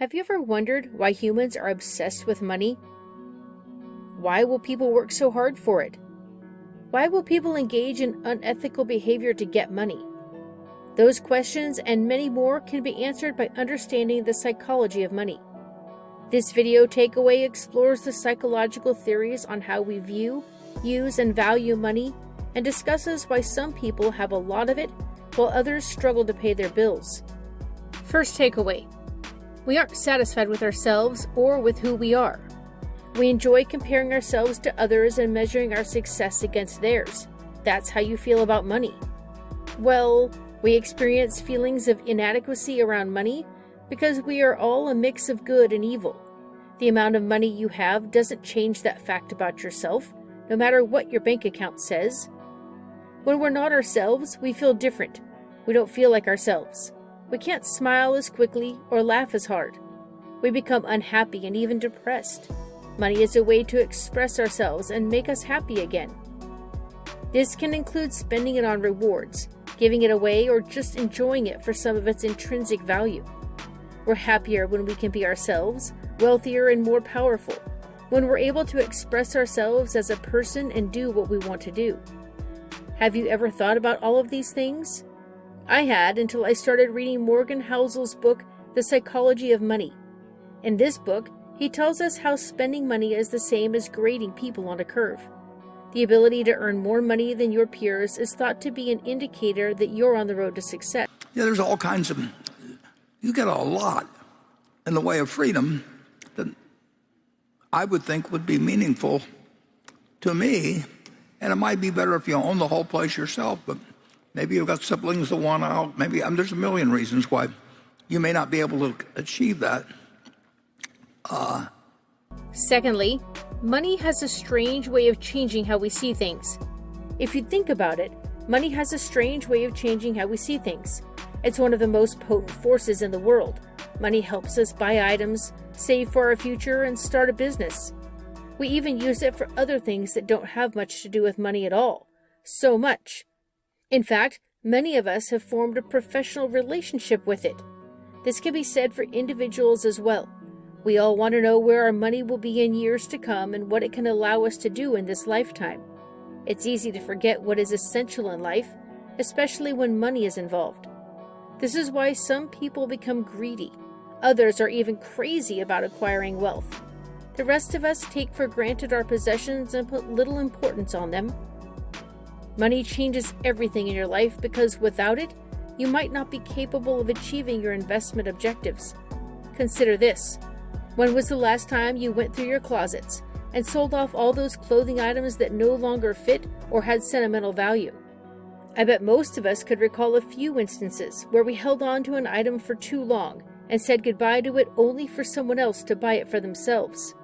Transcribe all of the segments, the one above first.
Have you ever wondered why humans are obsessed with money? Why will people work so hard for it? Why will people engage in unethical behavior to get money? Those questions and many more can be answered by understanding the psychology of money. This video takeaway explores the psychological theories on how we view, use, and value money, and discusses why some people have a lot of it while others struggle to pay their bills. First takeaway: we aren't satisfied with ourselves or with who we are. We enjoy comparing ourselves to others and measuring our success against theirs. That's how you feel about money. Well, we experience feelings of inadequacy around money because we are all a mix of good and evil. The amount of money you have doesn't change that fact about yourself, no matter what your bank account says. When we're not ourselves, we feel different. We don't feel like ourselves. We can't smile as quickly or laugh as hard. We become unhappy and even depressed. Money is a way to express ourselves and make us happy again. This can include spending it on rewards, giving it away, or just enjoying it for some of its intrinsic value. We're happier when we can be ourselves, wealthier and more powerful, when we're able to express ourselves as a person and do what we want to do. Have you ever thought about all of these things? I had until I started reading Morgan Housel's book, The Psychology of Money. In this book, he tells us how spending money is the same as grading people on a curve. The ability to earn more money than your peers is thought to be an indicator that you're on the road to success. Yeah, there's all kinds of, you get a lot in the way of freedom that I would think would be meaningful to me, and it might be better if you own the whole place yourself, but maybe you've got siblings that want out. Maybe there's a million reasons why you may not be able to achieve that. Secondly, money has a strange way of changing how we see things. If you think about it, money has a strange way of changing how we see things. It's one of the most potent forces in the world. Money helps us buy items, save for our future, and start a business. We even use it for other things that don't have much to do with money at all. So much. In fact, many of us have formed a professional relationship with it. This can be said for individuals as well. We all want to know where our money will be in years to come and what it can allow us to do in this lifetime. It's easy to forget what is essential in life, especially when money is involved. This is why some people become greedy. Others are even crazy about acquiring wealth. The rest of us take for granted our possessions and put little importance on them. Money changes everything in your life because without it, you might not be capable of achieving your investment objectives. Consider this. When was the last time you went through your closets and sold off all those clothing items that no longer fit or had sentimental value? I bet most of us could recall a few instances where we held on to an item for too long and said goodbye to it only for someone else to buy it for themselves.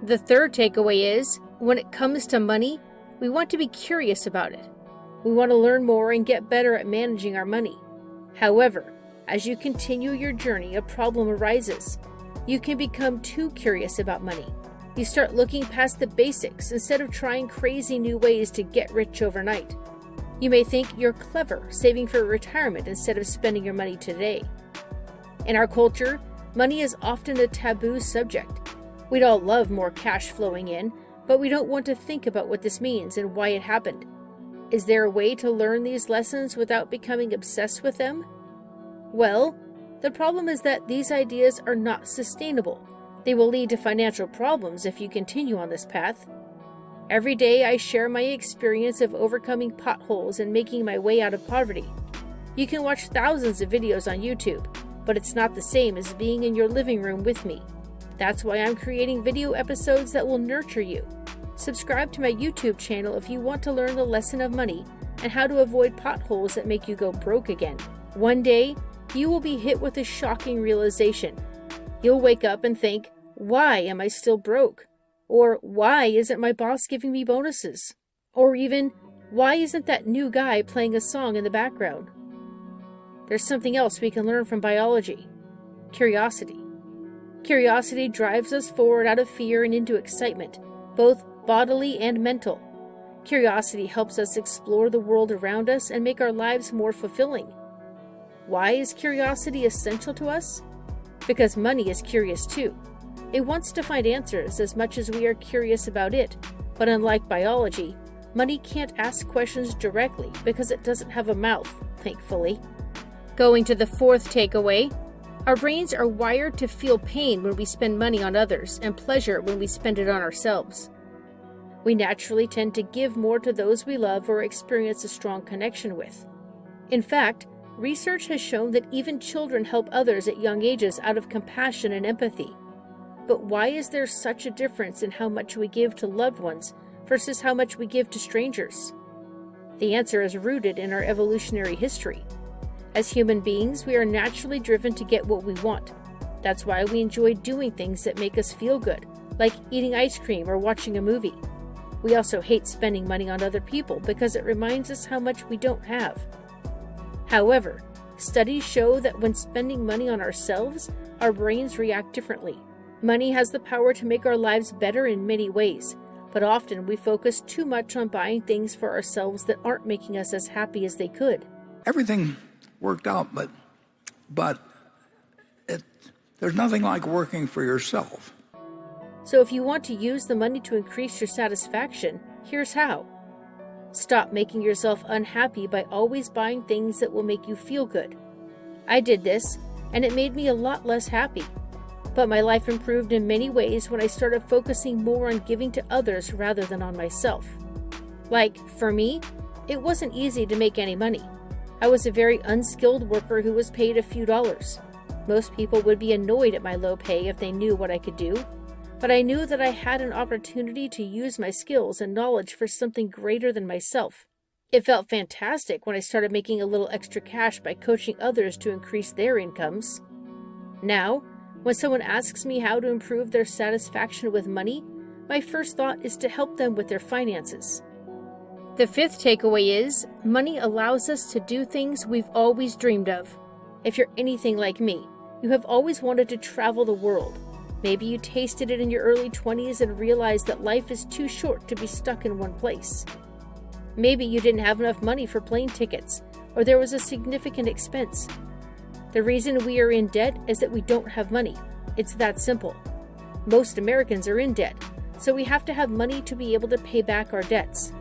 The third takeaway is, when it comes to money, we want to be curious about it. We want to learn more and get better at managing our money. However, as you continue your journey, a problem arises. You can become too curious about money. You start looking past the basics instead of trying crazy new ways to get rich overnight. You may think you're clever, saving for retirement instead of spending your money today. In our culture, money is often a taboo subject. We'd all love more cash flowing in, but we don't want to think about what this means and why it happened. Is there a way to learn these lessons without becoming obsessed with them? Well, the problem is that these ideas are not sustainable. They will lead to financial problems if you continue on this path. Every day I share my experience of overcoming potholes and making my way out of poverty. You can watch thousands of videos on YouTube, but it's not the same as being in your living room with me. That's why I'm creating video episodes that will nurture you. Subscribe to my YouTube channel if you want to learn the lesson of money and how to avoid potholes that make you go broke again. One day, you will be hit with a shocking realization. You'll wake up and think, why am I still broke? Or why isn't my boss giving me bonuses? Or even, why isn't that new guy playing a song in the background? There's something else we can learn from biology. Curiosity. Curiosity drives us forward out of fear and into excitement, both bodily and mental. Curiosity helps us explore the world around us and make our lives more fulfilling. Why is curiosity essential to us? Because money is curious too. It wants to find answers as much as we are curious about it, but unlike biology, money can't ask questions directly because it doesn't have a mouth, thankfully. Going to the fourth takeaway, our brains are wired to feel pain when we spend money on others and pleasure when we spend it on ourselves. We naturally tend to give more to those we love or experience a strong connection with. In fact, research has shown that even children help others at young ages out of compassion and empathy. But why is there such a difference in how much we give to loved ones versus how much we give to strangers? The answer is rooted in our evolutionary history. As human beings, we are naturally driven to get what we want. That's why we enjoy doing things that make us feel good, like eating ice cream or watching a movie. We also hate spending money on other people because it reminds us how much we don't have. However, studies show that when spending money on ourselves, our brains react differently. Money has the power to make our lives better in many ways, but often we focus too much on buying things for ourselves that aren't making us as happy as they could. Everything worked out, but there's nothing like working for yourself. So if you want to use the money to increase your satisfaction, here's how. Stop making yourself unhappy by always buying things that will make you feel good. I did this, and it made me a lot less happy. But my life improved in many ways when I started focusing more on giving to others rather than on myself. Like, for me, it wasn't easy to make any money. I was a very unskilled worker who was paid a few dollars. Most people would be annoyed at my low pay if they knew what I could do, but I knew that I had an opportunity to use my skills and knowledge for something greater than myself. It felt fantastic when I started making a little extra cash by coaching others to increase their incomes. Now, when someone asks me how to improve their satisfaction with money, my first thought is to help them with their finances. The fifth takeaway is, money allows us to do things we've always dreamed of. If you're anything like me, you have always wanted to travel the world. Maybe you tasted it in your early 20s and realized that life is too short to be stuck in one place. Maybe you didn't have enough money for plane tickets, or there was a significant expense. The reason we are in debt is that we don't have money. It's that simple. Most Americans are in debt, so we have to have money to be able to pay back our debts.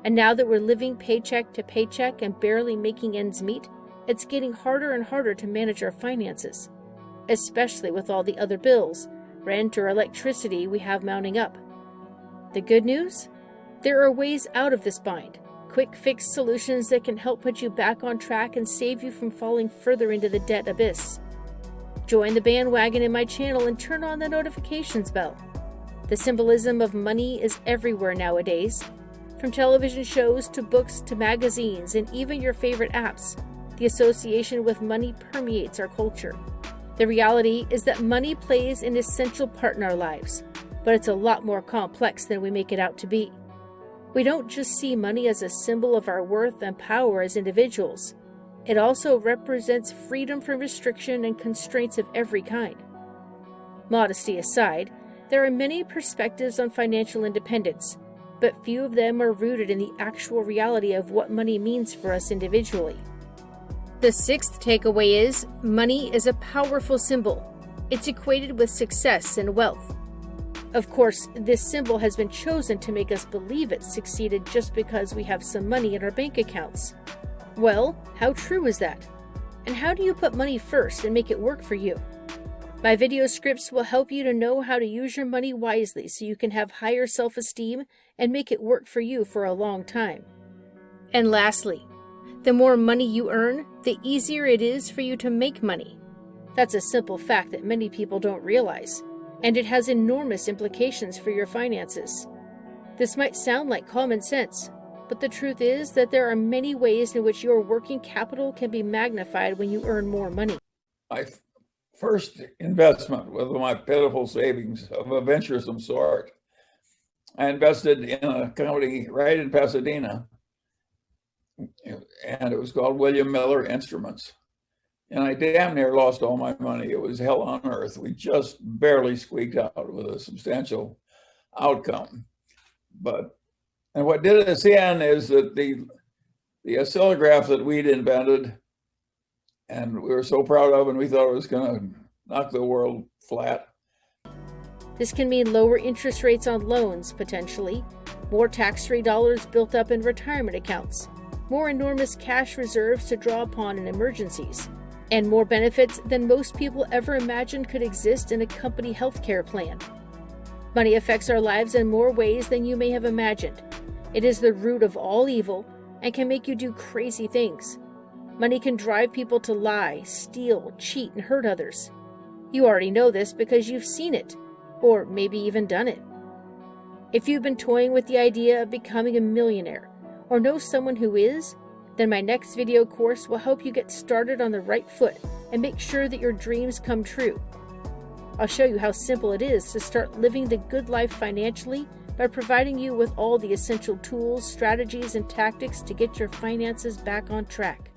And now that we're living paycheck to paycheck and barely making ends meet, it's getting harder and harder to manage our finances, especially with all the other bills, rent or electricity we have mounting up. The good news? There are ways out of this bind, quick fix solutions that can help put you back on track and save you from falling further into the debt abyss. Join the bandwagon in my channel and turn on the notifications bell. The symbolism of money is everywhere nowadays. From television shows to books to magazines and even your favorite apps, the association with money permeates our culture. The reality is that money plays an essential part in our lives, but it's a lot more complex than we make it out to be. We don't just see money as a symbol of our worth and power as individuals. It also represents freedom from restriction and constraints of every kind. Modesty aside, there are many perspectives on financial independence, but few of them are rooted in the actual reality of what money means for us individually. The sixth takeaway is, money is a powerful symbol. It's equated with success and wealth. Of course, this symbol has been chosen to make us believe it succeeded just because we have some money in our bank accounts. Well, how true is that? And how do you put money first and make it work for you? My video scripts will help you to know how to use your money wisely so you can have higher self-esteem and make it work for you for a long time. And lastly, the more money you earn, the easier it is for you to make money. That's a simple fact that many people don't realize, and it has enormous implications for your finances. This might sound like common sense, but the truth is that there are many ways in which your working capital can be magnified when you earn more money. My first investment was my pitiful savings of a venturesome sort. I invested in a company right in Pasadena, and it was called William Miller Instruments. And I damn near lost all my money. It was hell on earth. We just barely squeaked out with a substantial outcome. And what did us in is that the oscillograph that we'd invented and we were so proud of, and we thought it was going to knock the world flat. This can mean lower interest rates on loans, potentially, more tax-free dollars built up in retirement accounts, more enormous cash reserves to draw upon in emergencies, and more benefits than most people ever imagined could exist in a company healthcare plan. Money affects our lives in more ways than you may have imagined. It is the root of all evil and can make you do crazy things. Money can drive people to lie, steal, cheat, and hurt others. You already know this because you've seen it, or maybe even done it. If you've been toying with the idea of becoming a millionaire, or know someone who is, then my next video course will help you get started on the right foot and make sure that your dreams come true. I'll show you how simple it is to start living the good life financially by providing you with all the essential tools, strategies, and tactics to get your finances back on track.